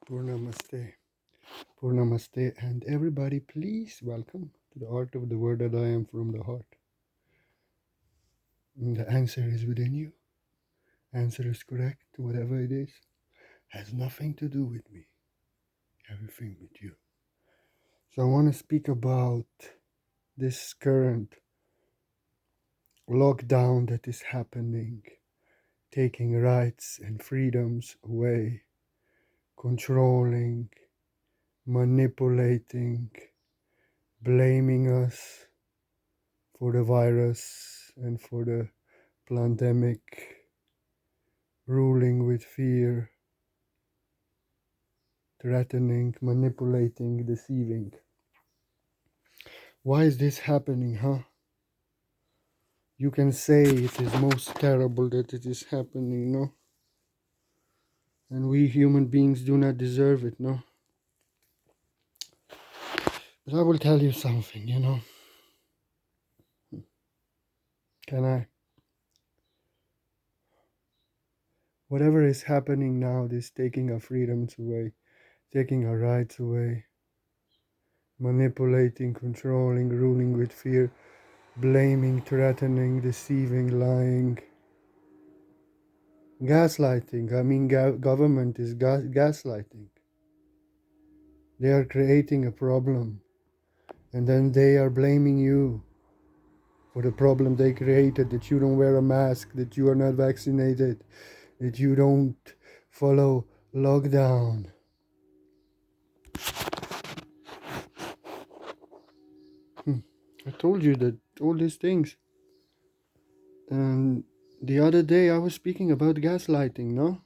Purnamaste, Purnamaste, and everybody, please welcome to the art of the word that I am from the heart. And the answer is within you. Answer is correct, whatever it is. Has nothing to do with me, everything with you. So I want to speak about this current lockdown that is happening, taking rights and freedoms away, controlling, manipulating, blaming us for the virus and for the pandemic, ruling with fear, threatening, manipulating, deceiving. Why is this happening, huh? You can say it is most terrible that it is happening, no? And we human beings do not deserve it, no? But I will tell you something, Can I? Whatever is happening now, this taking our freedoms away, taking our rights away, manipulating, controlling, ruling with fear, blaming, threatening, deceiving, lying, gaslighting. I mean, government is gaslighting. They are creating a problem, and then they are blaming you for the problem they created, that you don't wear a mask, that you are not vaccinated, that you don't follow lockdown. I told you that all these things. And the other day I was speaking about gaslighting, no?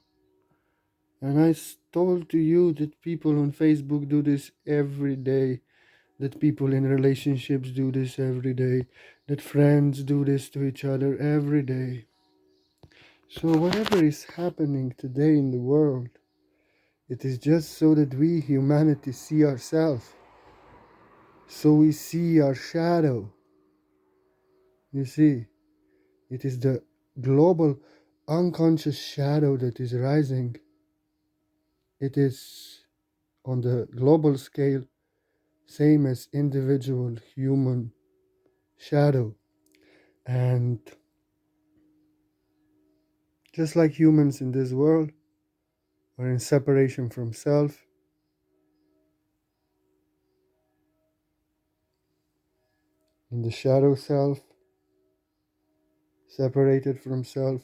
And I told to you that people on Facebook do this every day, that people in relationships do this every day, that friends do this to each other every day. So whatever is happening today in the world, it is just so that we, humanity, see ourselves. So we see our shadow. You see, it is the global unconscious shadow that is rising. It is on the global scale, same as individual human shadow. And just like humans in this world are in separation from self, in the shadow self, separated from self,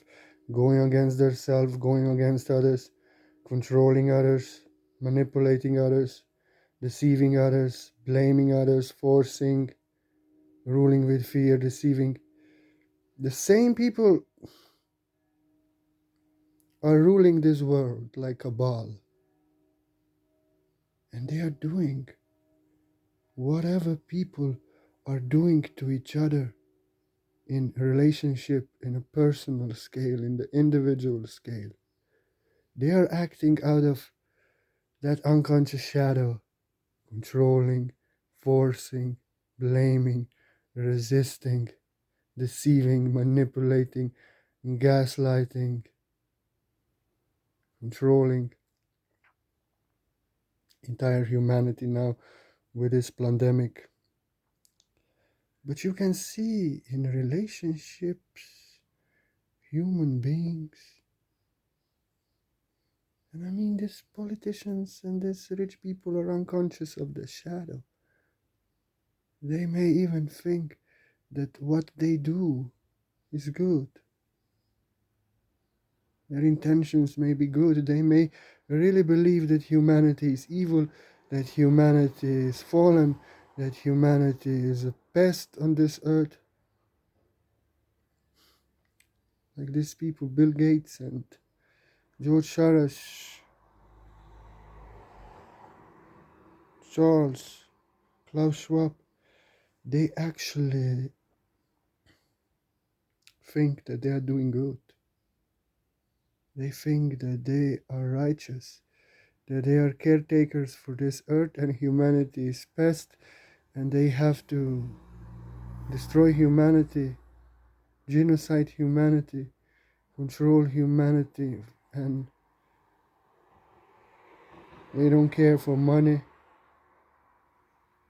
going against their self, going against others, controlling others, manipulating others, deceiving others, blaming others, forcing, ruling with fear, deceiving. The same people are ruling this world like a ball. And they are doing whatever people are doing to each other in a relationship, in a personal scale, in the individual scale. They are acting out of that unconscious shadow, controlling, forcing, blaming, resisting, deceiving, manipulating, gaslighting, controlling entire humanity now with this pandemic. But you can see in relationships, human beings, and I mean these politicians and these rich people are unconscious of the shadow. They may even think that what they do is good. Their intentions may be good. They may really believe that humanity is evil, that humanity is fallen, that humanity is a pest on this earth. Like these people, Bill Gates and George Soros, Charles, Klaus Schwab, they actually think that they are doing good. They think that they are righteous, that they are caretakers for this earth and humanity is pest and they have to destroy humanity, genocide humanity, control humanity, and They don't care for money.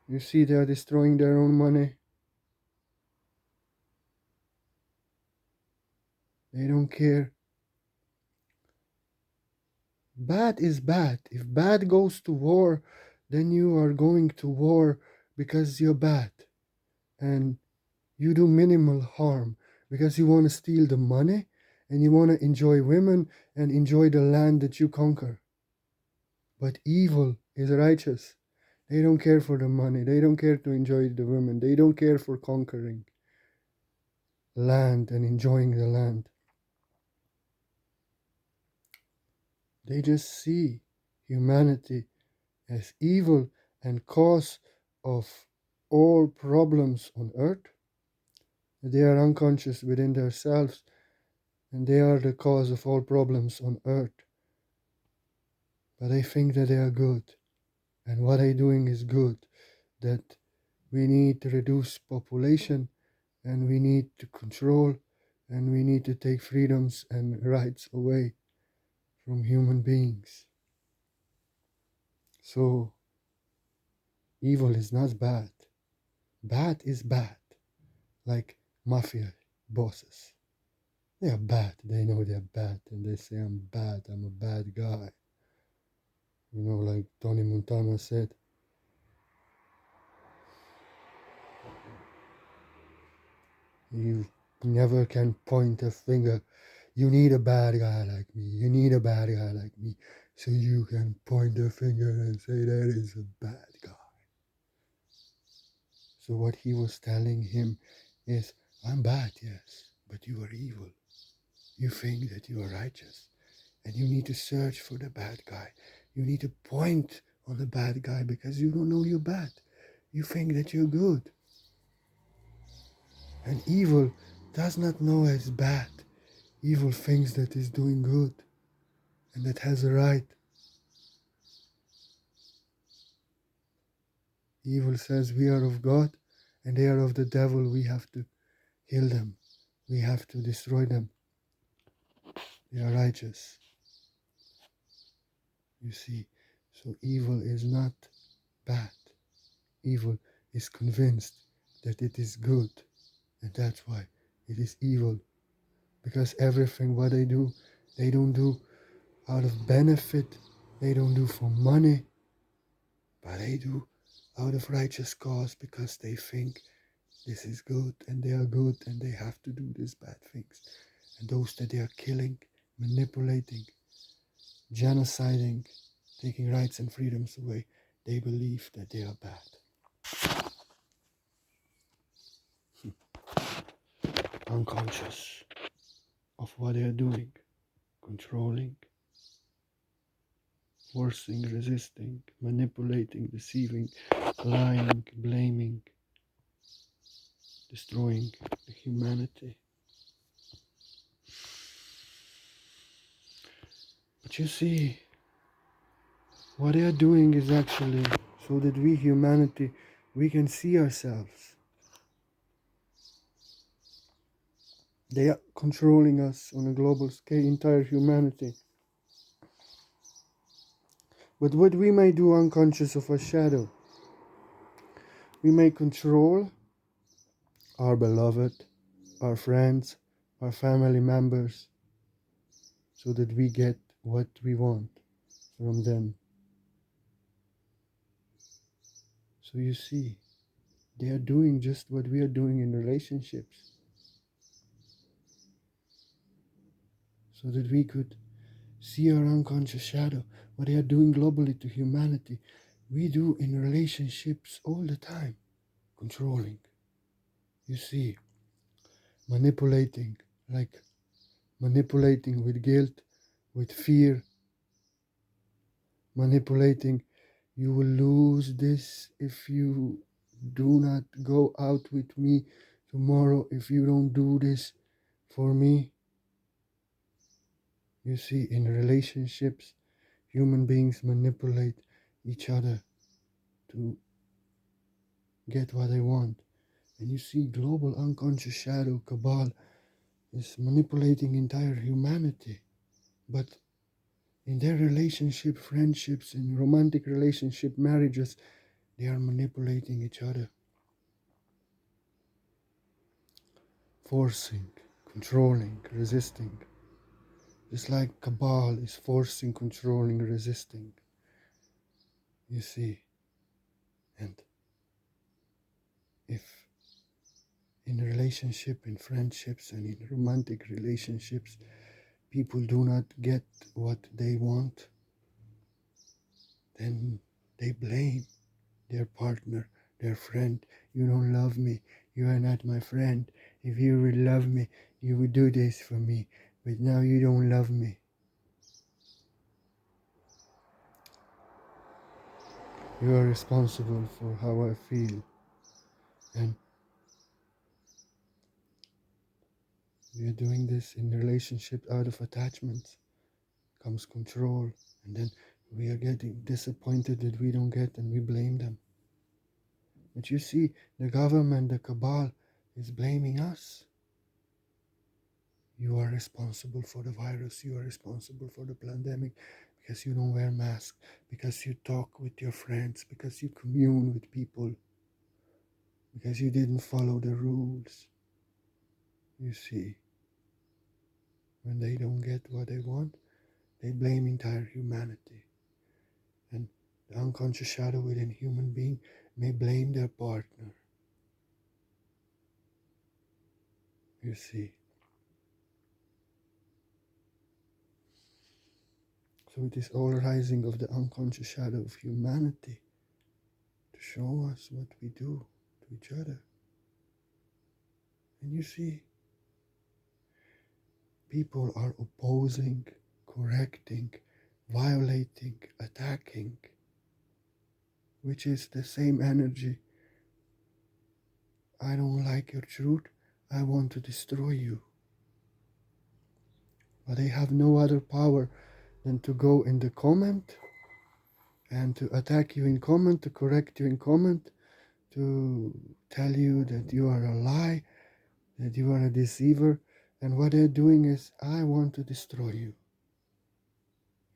You see, they are destroying their own money. They don't care. Bad is bad. If bad goes to war, then you are going to war because you're bad. And you do minimal harm because you want to steal the money and you want to enjoy women and enjoy the land that you conquer. But evil is righteous. They don't care for the money. They don't care to enjoy the women. They don't care for conquering land and enjoying the land. They just see humanity as evil and cause of all problems on earth. They are unconscious within themselves and they are the cause of all problems on earth. But they think that they are good and what they're doing is good, that we need to reduce population and we need to control and we need to take freedoms and rights away from human beings. So evil is not bad. Bad is bad. Like mafia bosses. They are bad. They know they're bad and they say, I'm bad. I'm a bad guy. Like Tony Montana said, you never can point a finger. You need a bad guy like me. You need a bad guy like me. So you can point a finger and say that is a bad guy. So what he was telling him is, I'm bad, yes, but you are evil. You think that you are righteous. And you need to search for the bad guy. You need to point on the bad guy because you don't know you're bad. You think that you're good. And evil does not know it's bad. Evil thinks that it's doing good and that has a right. Evil says we are of God and they are of the devil. We have to kill them. We have to destroy them. They are righteous. You see, so evil is not bad. Evil is convinced that it is good, and that's why it is evil. Because everything what they don't do out of benefit, they don't do for money, but they do out of righteous cause because they think this is good and they are good and they have to do these bad things. And those that they are killing, manipulating, genociding, taking rights and freedoms away, they believe that they are bad. Unconscious of what they are doing, controlling, forcing, resisting, manipulating, deceiving, lying, blaming, destroying the humanity. But you see, what they are doing is actually so that we, humanity, we can see ourselves. They are controlling us on a global scale, entire humanity. But what we may do unconscious of our shadow, we may control our beloved, our friends, our family members, so that we get what we want from them. So you see, they are doing just what we are doing in relationships, so that we could see our unconscious shadow. What they are doing globally to humanity, we do in relationships all the time. Controlling, you see, manipulating, like manipulating with guilt, with fear, manipulating. You will lose this if you do not go out with me tomorrow, if you don't do this for me. You see, in relationships, human beings manipulate each other to get what they want. And you see, global unconscious shadow cabal is manipulating entire humanity. But In their relationship, friendships, in romantic relationship, marriages, they are manipulating each other, forcing, controlling, resisting. Just like cabal is forcing, controlling, resisting. You see, and if in relationship, in friendships, and in romantic relationships, people do not get what they want, then they blame their partner, their friend. You don't love me. You are not my friend. If you would love me, you would do this for me. But now you don't love me. You are responsible for how I feel. And we are doing this in relationship out of attachment. Comes control. And then we are getting disappointed that we don't get and we blame them. But you see, the government, the cabal is blaming us. You are responsible for the virus. You are responsible for the pandemic because you don't wear masks, because you talk with your friends, because you commune with people, because you didn't follow the rules. You see, when they don't get what they want, they blame entire humanity. And the unconscious shadow within human being may blame their partner. You see. So it is all rising of the unconscious shadow of humanity to show us what we do to each other. And you see, people are opposing, correcting, violating, attacking, which is the same energy. I don't like your truth. I want to destroy you. But they have no other power than to go in the comment and to attack you in comment, to correct you in comment, to tell you that you are a lie, that you are a deceiver. And what they're doing is, I want to destroy you.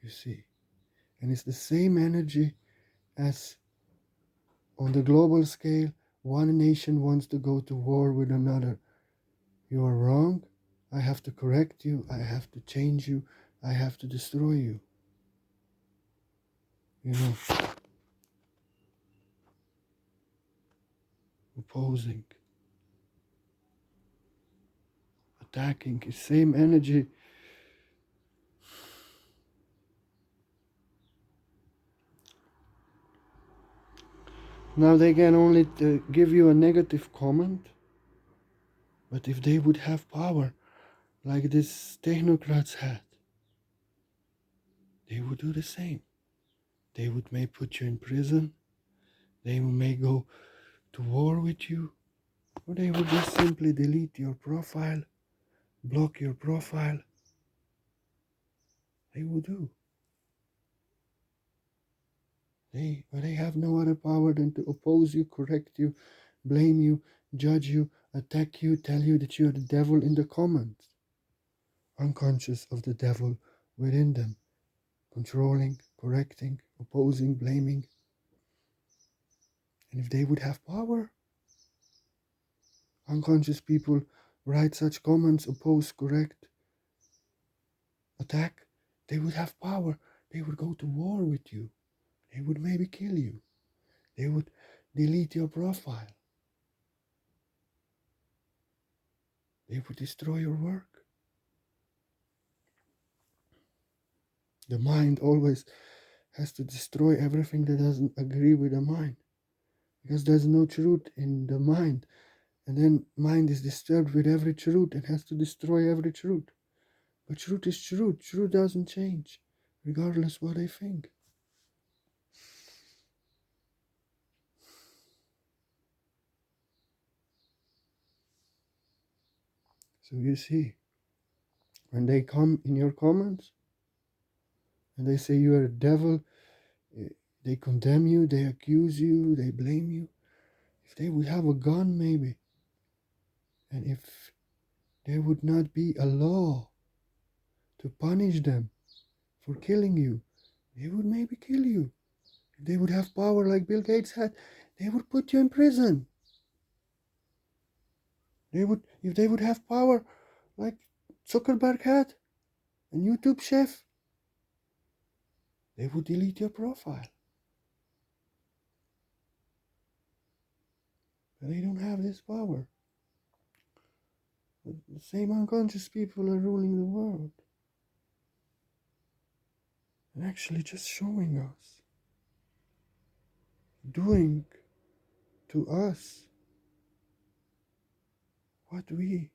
You see. And it's the same energy as on the global scale, one nation wants to go to war with another. You are wrong. I have to correct you. I have to change you. I have to destroy you. You know, opposing, attacking, is same energy. Now they can only give you a negative comment, but if they would have power, like these technocrats had, they would do the same. They would may put you in prison. They may go to war with you. Or they would just simply delete your profile, block your profile. They would do. But they have no other power than to oppose you, correct you, blame you, judge you, attack you, tell you that you're the devil in the comments. Unconscious of the devil within them. Controlling, correcting, opposing, blaming. And if they would have power, unconscious people write such comments, oppose, correct, attack, they would have power. They would go to war with you. They would maybe kill you. They would delete your profile. They would destroy your work. The mind always has to destroy everything that doesn't agree with the mind, because there's no truth in the mind. And then mind is disturbed with every truth and has to destroy every truth. But truth is truth. Truth doesn't change, regardless what they think. So you see, when they come in your comments and they say you are a devil, they condemn you, they accuse you, they blame you. If they would have a gun, maybe, and if there would not be a law to punish them for killing you, they would maybe kill you. If they would have power like Bill Gates had, they would put you in prison. If they would have power like Zuckerberg had and YouTube chef, they would delete your profile. But they don't have this power. But the same unconscious people are ruling the world. And actually just showing us, doing to us what we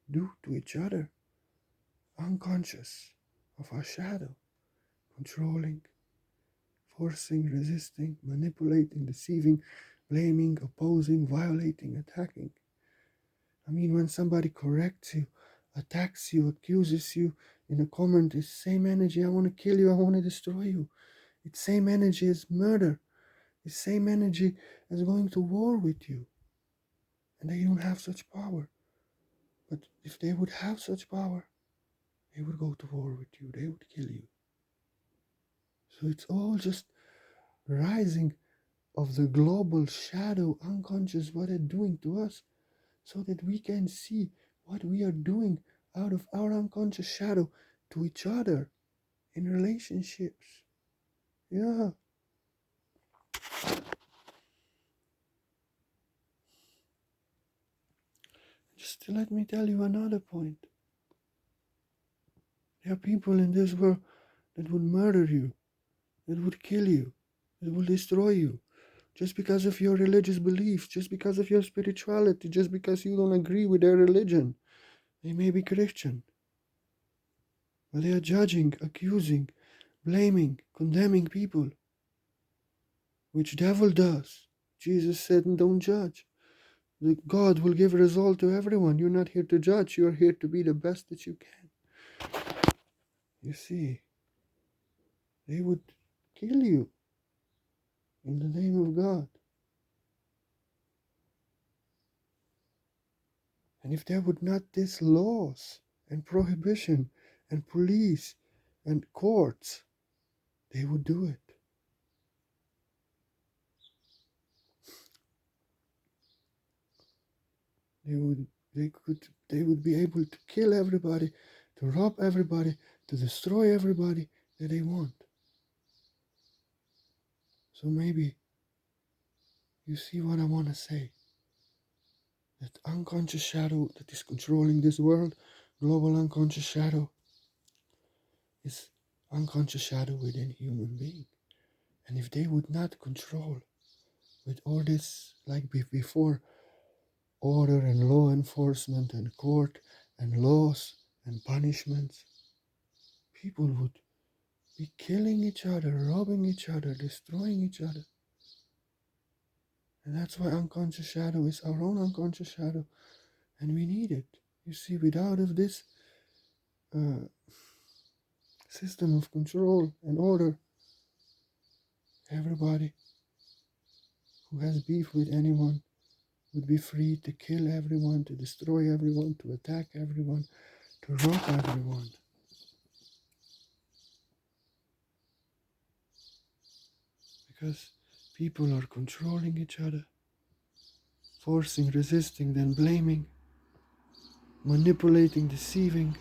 do to each other, unconscious of our shadow, controlling, forcing, resisting, manipulating, deceiving, blaming, opposing, violating, attacking. I mean, when somebody corrects you, attacks you, accuses you in a comment, it's same energy. I want to kill you, I want to destroy you. It's same energy as murder. It's same energy as going to war with you. And they don't have such power. But if they would have such power, they would go to war with you. They would kill you. So it's all just rising of the global shadow unconscious, what they're doing to us, so that we can see what we are doing out of our unconscious shadow to each other in relationships. Yeah. Just let me tell you another point. There are people in this world that would murder you, that would kill you, that will destroy you, just because of your religious beliefs, just because of your spirituality, just because you don't agree with their religion. They may be Christian, but they are judging, accusing, blaming, condemning people, which devil does. Jesus said, don't judge. God will give a result to everyone. You're not here to judge. You're here to be the best that you can. You see, they would kill you in the name of God. And if there would not these laws and prohibition and police and courts, they would do it. They would be able to kill everybody, to rob everybody, to destroy everybody that they want. So maybe you see what I want to say. That unconscious shadow that is controlling this world, global unconscious shadow, is unconscious shadow within human being. And if they would not control with all this, like before, order and law enforcement and court and laws and punishments, people would be killing each other, robbing each other, destroying each other. And that's why unconscious shadow is our own unconscious shadow, and we need it. You see, without of this system of control and order, everybody who has beef with anyone would be free to kill everyone, to destroy everyone, to attack everyone, to rob everyone. Because people are controlling each other, forcing, resisting, then blaming, manipulating, deceiving,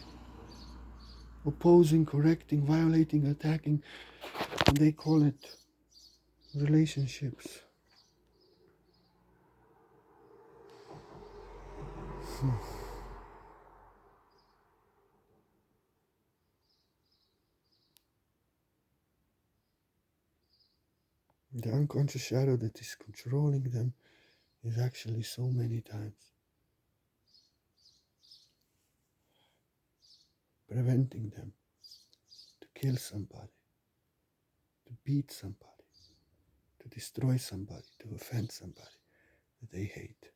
opposing, correcting, violating, attacking, and they call it relationships. The unconscious shadow that is controlling them is actually so many times preventing them to kill somebody, to beat somebody, to destroy somebody, to offend somebody that they hate.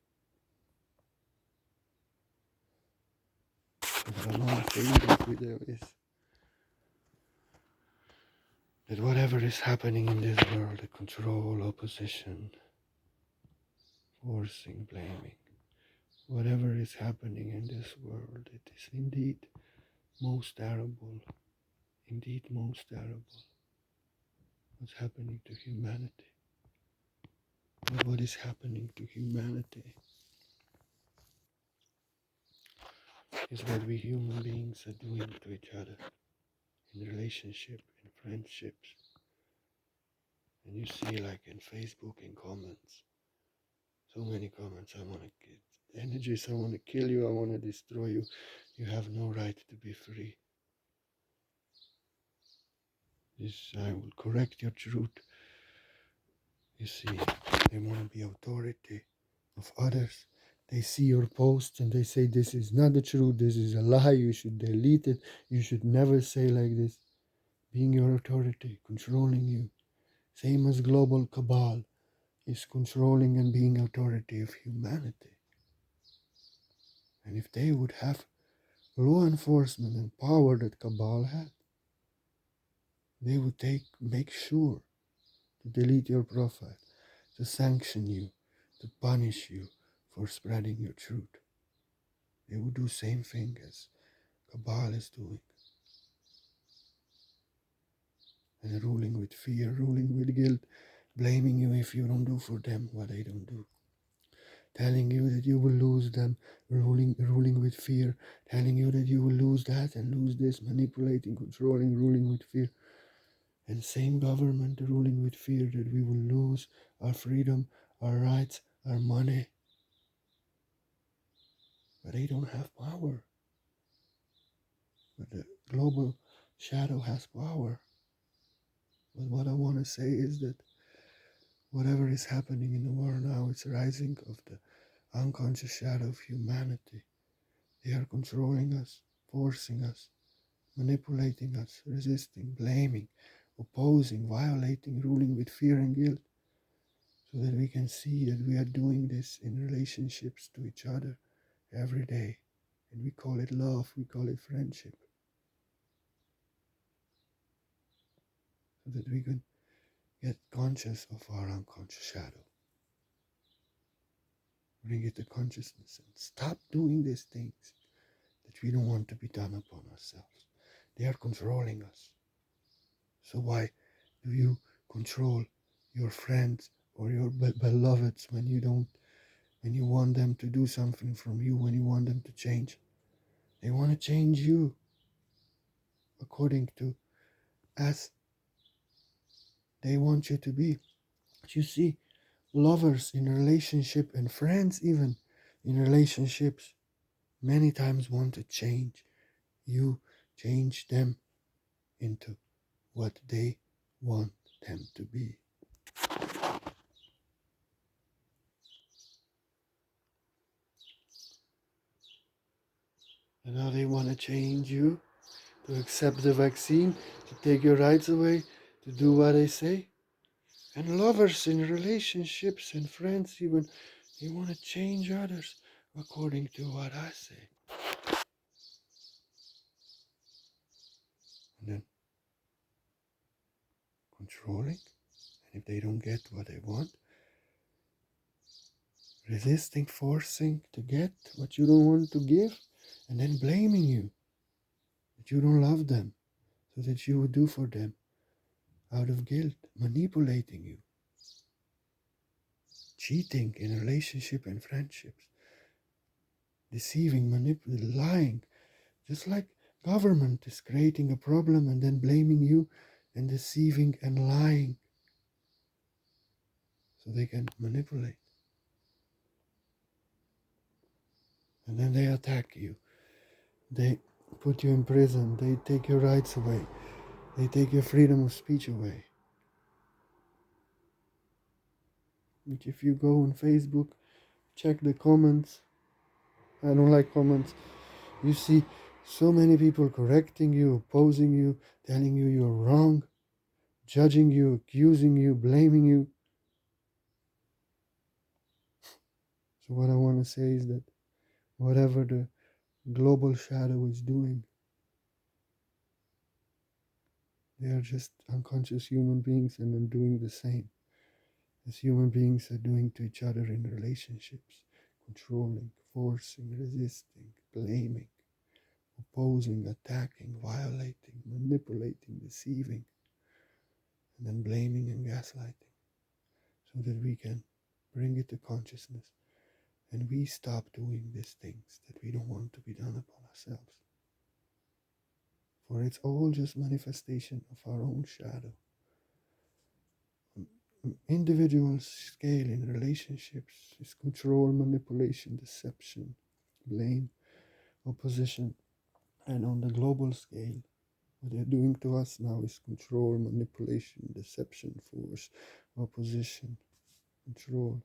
So what I want to say in this video is that whatever is happening in this world, the control, opposition, forcing, blaming, whatever is happening in this world, it is indeed most terrible indeed most terrible. What's happening to humanity? What is happening to humanity is what we human beings are doing to each other in relationship, in friendships. And you see, like in Facebook, in comments, so many comments. I want to get energies. I want to kill you. I want to destroy you. You have no right to be free. This I will correct your truth. You see, they want to be authority of others. They see your post and they say this is not the truth. This is a lie. You should delete it. You should never say like this. Being your authority, controlling you. Same as global cabal is controlling and being authority of humanity. And if they would have law enforcement and power that cabal had, they would make sure to delete your profile, to sanction you, to punish you for spreading your truth. They would do same thing as cabal is doing. And ruling with fear, ruling with guilt, blaming you if you don't do for them what they don't do. Telling you that you will lose them, ruling with fear, telling you that you will lose that and lose this, manipulating, controlling, ruling with fear. And same government ruling with fear that we will lose our freedom, our rights, our money. But they don't have power. But the global shadow has power. But what I want to say is that whatever is happening in the world now, it's rising of the unconscious shadow of humanity. They are controlling us, forcing us, manipulating us, resisting, blaming, opposing, violating, ruling with fear and guilt, so that we can see that we are doing this in relationships to each other every day. And we call it love, we call it friendship, so that we can get conscious of our unconscious shadow. Bring it to consciousness and stop doing these things that we don't want to be done upon ourselves. They are controlling us. So why do you control your friends or your beloveds when you want them to do something from you, when you want them to change? They want to change you according to as they want you to be. But you see, lovers in a relationship and friends even in relationships many times want to change you, change them into what they want them to be. And now they want to change you to accept the vaccine, to take your rights away, to do what they say. And lovers in relationships and friends even, they want to change others according to what I say. And then controlling, and if they don't get what they want, resisting, forcing to get what you don't want to give, and then blaming you that you don't love them, so that you would do for them out of guilt, manipulating you, cheating in relationship and friendships, deceiving, manipulating, lying, just like government is creating a problem and then blaming you and deceiving and lying so they can manipulate. And then they attack you. They put you in prison. They take your rights away. They take your freedom of speech away. But if you go on Facebook, check the comments. I don't like comments. You see so many people correcting you, opposing you, telling you you're wrong, judging you, accusing you, blaming you. So what I want to say is that whatever the global shadow is doing, they are just unconscious human beings and then doing the same as human beings are doing to each other in relationships, controlling, forcing, resisting, blaming, opposing, attacking, violating, manipulating, deceiving, and then blaming and gaslighting, so that we can bring it to consciousness and we stop doing these things that we don't want to be done upon ourselves. For it's all just manifestation of our own shadow. Individual scale in relationships is control, manipulation, deception, blame, opposition. And on the global scale, what they're doing to us now is control, manipulation, deception, force, opposition, control,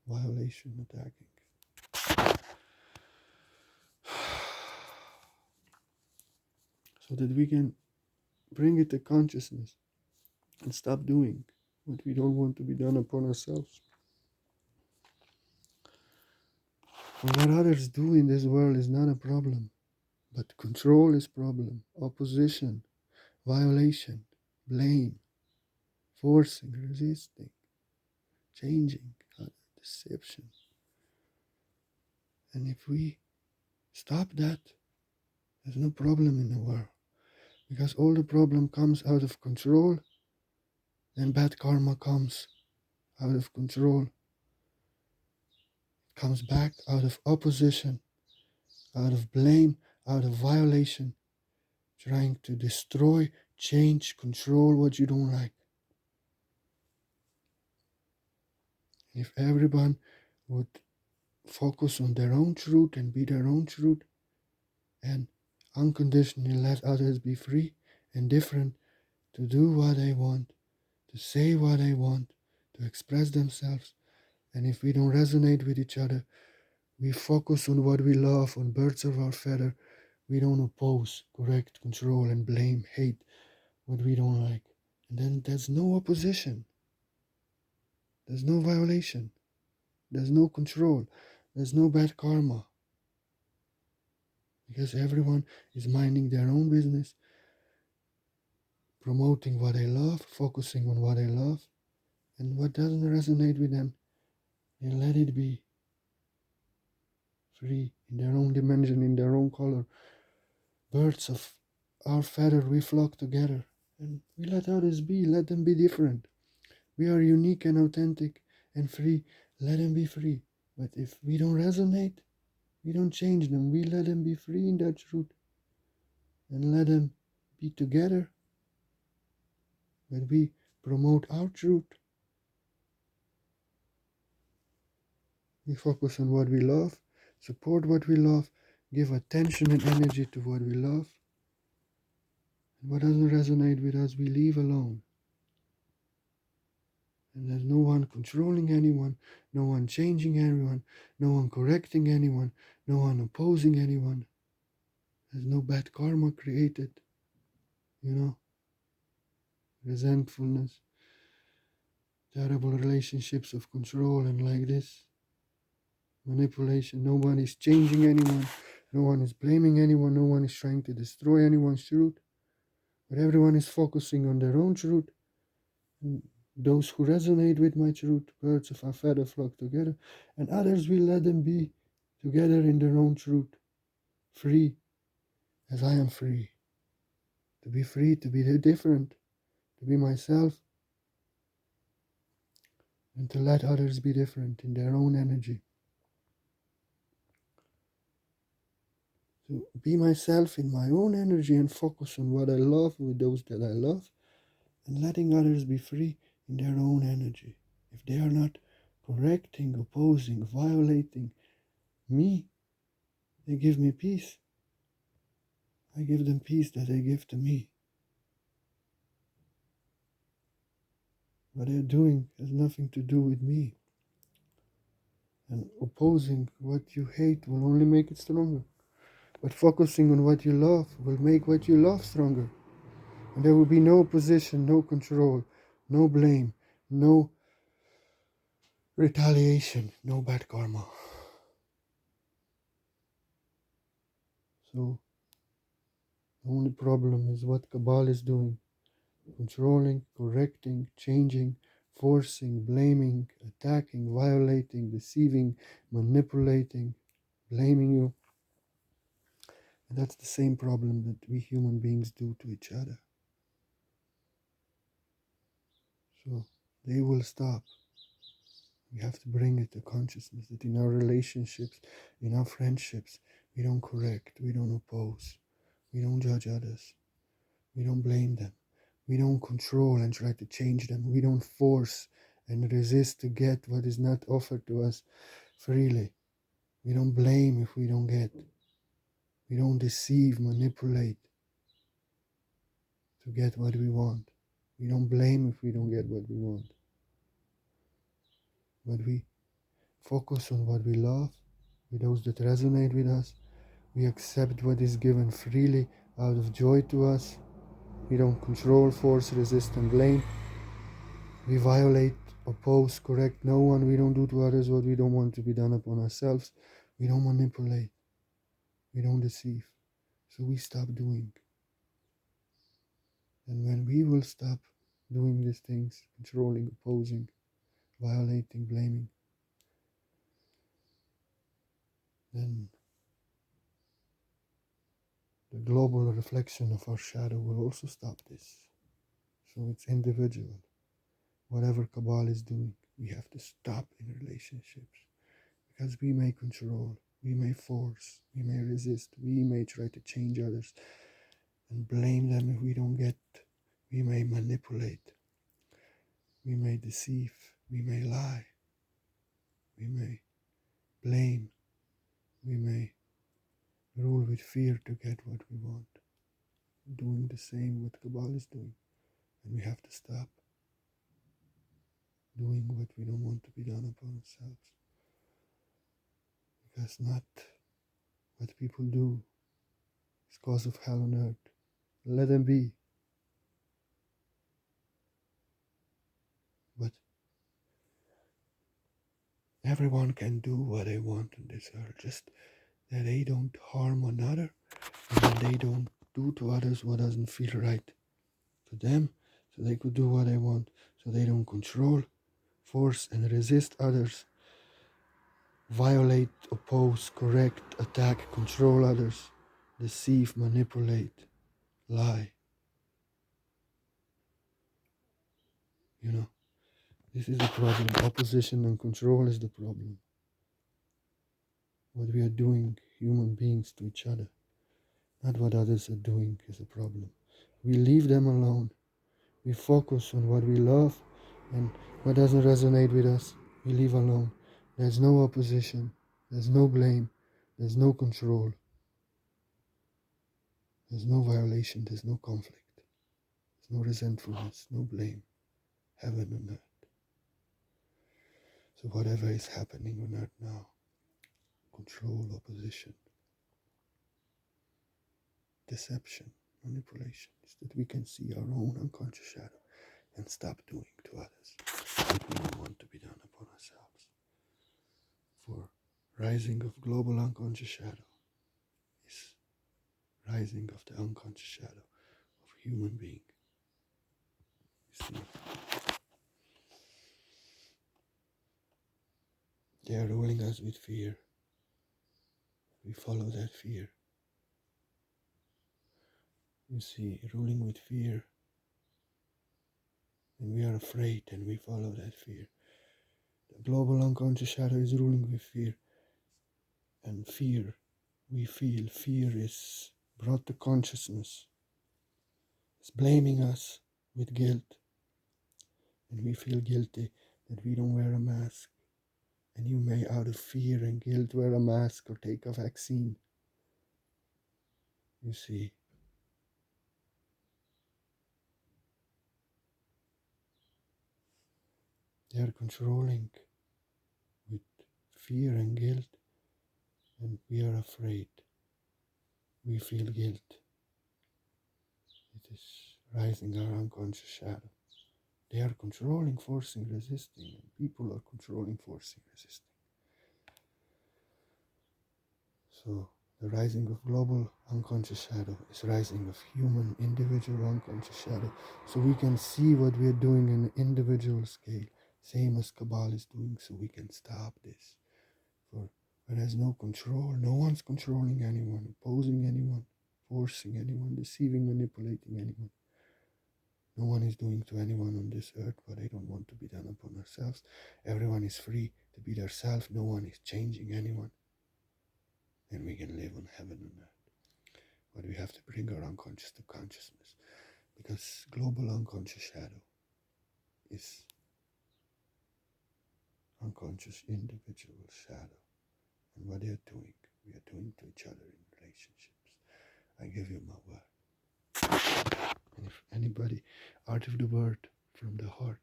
violation, attacking. So that we can bring it to consciousness and stop doing what we don't want to be done upon ourselves. For what others do in this world is not a problem, but control is problem, opposition, violation, blame, forcing, resisting, changing, deception. And if we stop that, there's no problem in the world. Because all the problem comes out of control, then bad karma comes out of control. It comes back out of opposition, out of blame, out of violation, trying to destroy, change, control what you don't like. If everyone would focus on their own truth and be their own truth and unconditionally let others be free and different to do what they want, to say what they want, to express themselves. And if we don't resonate with each other, we focus on what we love, on birds of our feather. We don't oppose, correct, control, and blame, hate what we don't like. And then there's no opposition. There's no violation. There's no control. There's no bad karma. Because everyone is minding their own business, promoting what they love, focusing on what they love, and what doesn't resonate with them, they let it be free in their own dimension, in their own color. Birds of our feather, we flock together and we let others be, let them be different. We are unique and authentic and free, let them be free. But if we don't resonate, we don't change them, we let them be free in their truth and let them be together. But we promote our truth. We focus on what we love, support what we love, give attention and energy to what we love. And what doesn't resonate with us, we leave alone. And there's no one controlling anyone, no one changing anyone, no one correcting anyone, no one opposing anyone. There's no bad karma created, resentfulness, terrible relationships of control and like this. Manipulation, no one is changing anyone, no one is blaming anyone, no one is trying to destroy anyone's truth. But everyone is focusing on their own truth. And those who resonate with my truth, birds of a feather flock together, and others will let them be together in their own truth, free as I am free. To be free, to be different, to be myself, and to let others be different in their own energy. To be myself in my own energy and focus on what I love with those that I love, and letting others be free in their own energy. If they are not correcting, opposing, violating me, they give me peace. I give them peace that they give to me. What they're doing has nothing to do with me. And opposing what you hate will only make it stronger. But focusing on what you love will make what you love stronger. And there will be no opposition, no control, no blame, no retaliation, no bad karma. So the only problem is what Cabal is doing. Controlling, correcting, changing, forcing, blaming, attacking, violating, deceiving, manipulating, blaming you. And that's the same problem that we human beings do to each other. So they will stop. We have to bring it to consciousness that in our relationships, in our friendships, we don't correct, we don't oppose, we don't judge others, we don't blame them, we don't control and try to change them, we don't force and resist to get what is not offered to us freely. We don't blame if we don't get. We don't deceive, manipulate to get what we want. We don't blame if we don't get what we want. But we focus on what we love, with those that resonate with us. We accept what is given freely out of joy to us. We don't control, force, resist, and blame. We violate, oppose, correct no one. We don't do to others what we don't want to be done upon ourselves. We don't manipulate. We don't deceive. So we stop doing. And when we will stop doing these things, controlling, opposing, violating, blaming, then the global reflection of our shadow will also stop this. So it's individual. Whatever Kabbalah is doing, we have to stop in relationships. Because we may control, we may force, we may resist, we may try to change others and blame them if we don't get. We may manipulate, we may deceive, we may lie, we may blame, we may rule with fear to get what we want. Doing the same what Kabbalah is doing. And we have to stop doing what we don't want to be done upon ourselves. Because not what people do is cause of hell on earth. Let them be. But everyone can do what they want on this earth, just that they don't harm another and that they don't do to others what doesn't feel right to them, so they could do what they want, so they don't control, force, and resist others, violate, oppose, correct, attack, control others, deceive, manipulate, lie. You know, this is the problem. Opposition and control is the problem. What we are doing, human beings, to each other, not what others are doing, is a problem. We leave them alone. We focus on what we love, and what doesn't resonate with us, we leave alone. There's no opposition, there's no blame, there's no control, there's no violation, there's no conflict, there's no resentfulness, no blame. Heaven on earth. So whatever is happening on earth now, control, opposition, deception, manipulation, is that we can see our own unconscious shadow and stop doing to others what we don't want to be done upon ourselves. For rising of global unconscious shadow is rising of the unconscious shadow of human being. You see, they are ruling us with fear. We follow that fear. You see, ruling with fear, and we are afraid and we follow that fear. The global unconscious shadow is ruling with fear, and fear, we feel fear is brought to consciousness. It's blaming us with guilt, and we feel guilty that we don't wear a mask. And you may, out of fear and guilt, wear a mask or take a vaccine. You see, they are controlling with fear and guilt, and we are afraid. We feel guilt. It is rising our unconscious shadow. They are controlling, forcing, resisting, and people are controlling, forcing, resisting. So the rising of global unconscious shadow is rising of human individual unconscious shadow. So we can see what we are doing in an individual scale, same as Kabbalah is doing, so we can stop this. For where there's no control. No one's controlling anyone, opposing anyone, forcing anyone, deceiving, manipulating anyone. No one is doing to anyone on this earth what they don't want to be done upon ourselves. Everyone is free to be their self. No one is changing anyone. And we can live on heaven on earth. But we have to bring our unconscious to consciousness. Because global unconscious shadow is unconscious individual shadow. And what they are doing, we are doing to each other in relationships. I give you my word. And if anybody, out of the word, from the heart,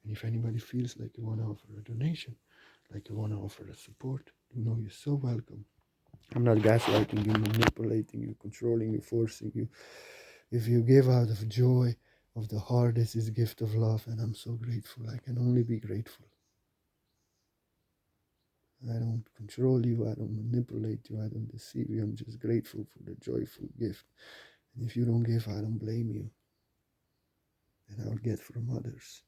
and if anybody feels like you want to offer a donation, like you want to offer a support, you know you're so welcome. I'm not gaslighting you, manipulating you, controlling you, forcing you. If you give out of joy of the heart, this is gift of love, and I'm so grateful. I can only be grateful. I don't control you, I don't manipulate you, I don't deceive you. I'm just grateful for the joyful gift. And if you don't give, I don't blame you. And I'll get from others.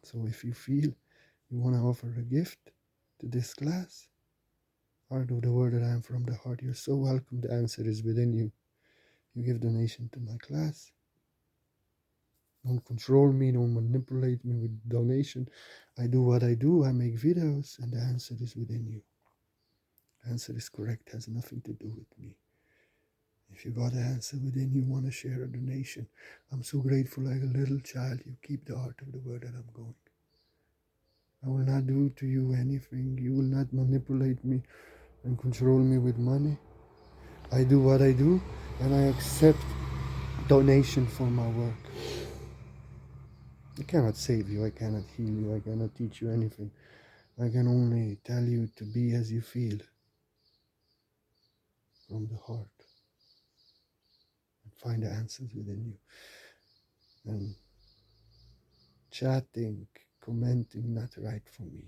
So if you feel you want to offer a gift to this class, out of the word that I am from the heart, you're so welcome. The answer is within you. You give donation to my class. Don't control me, don't manipulate me with donation. I do what I do, I make videos, and the answer is within you. The answer is correct, has nothing to do with me. If you got the answer within you, want to share a donation, I'm so grateful like a little child. You keep the heart of the word that I'm going. I will not do to you anything. You will not manipulate me and control me with money. I do what I do, and I accept donation for my work. I cannot save you, I cannot heal you, I cannot teach you anything. I can only tell you to be as you feel from the heart and find the answers within you. And chatting, commenting, not right for me.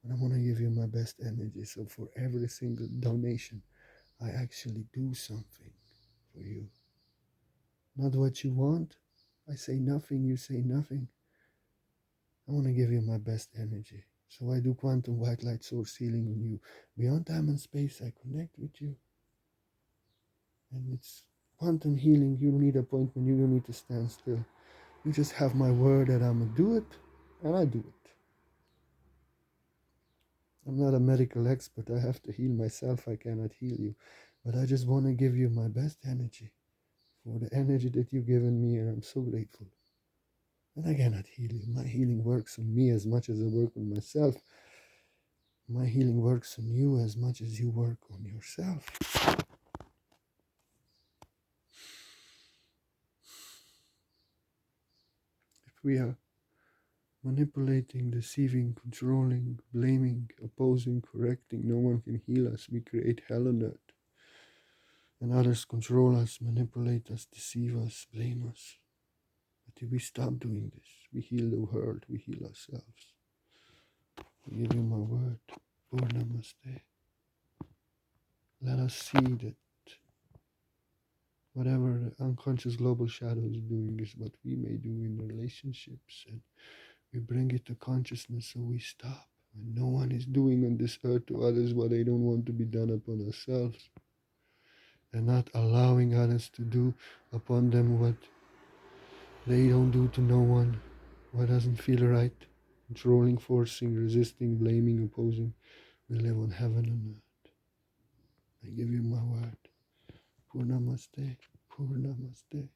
And I want to give you my best energy. So for every single donation, I actually do something for you. Not what you want. I say nothing, you say nothing. I want to give you my best energy. So I do quantum white light source healing on you. Beyond time and space, I connect with you. And it's quantum healing. You don't need appointment. You don't need to stand still. You just have my word that I'm going to do it. And I do it. I'm not a medical expert. I have to heal myself. I cannot heal you. But I just want to give you my best energy for the energy that you've given me. And I'm so grateful. And I cannot heal you. My healing works on me as much as I work on myself. My healing works on you as much as you work on yourself. If we are manipulating, deceiving, controlling, blaming, opposing, correcting, no one can heal us. We create hell on earth. And others control us, manipulate us, deceive us, blame us. But if we stop doing this, we heal the world, we heal ourselves. I give you my word. Namaste. Let us see that whatever the unconscious global shadow is doing is what we may do in relationships, and we bring it to consciousness so we stop. And no one is doing on this earth to others what they don't want to be done upon ourselves, and not allowing others to do upon them what they don't do to no one, what doesn't feel right. Controlling, forcing, resisting, blaming, opposing. We live on heaven on earth. I give you my word. Purnamaste. Purnamaste.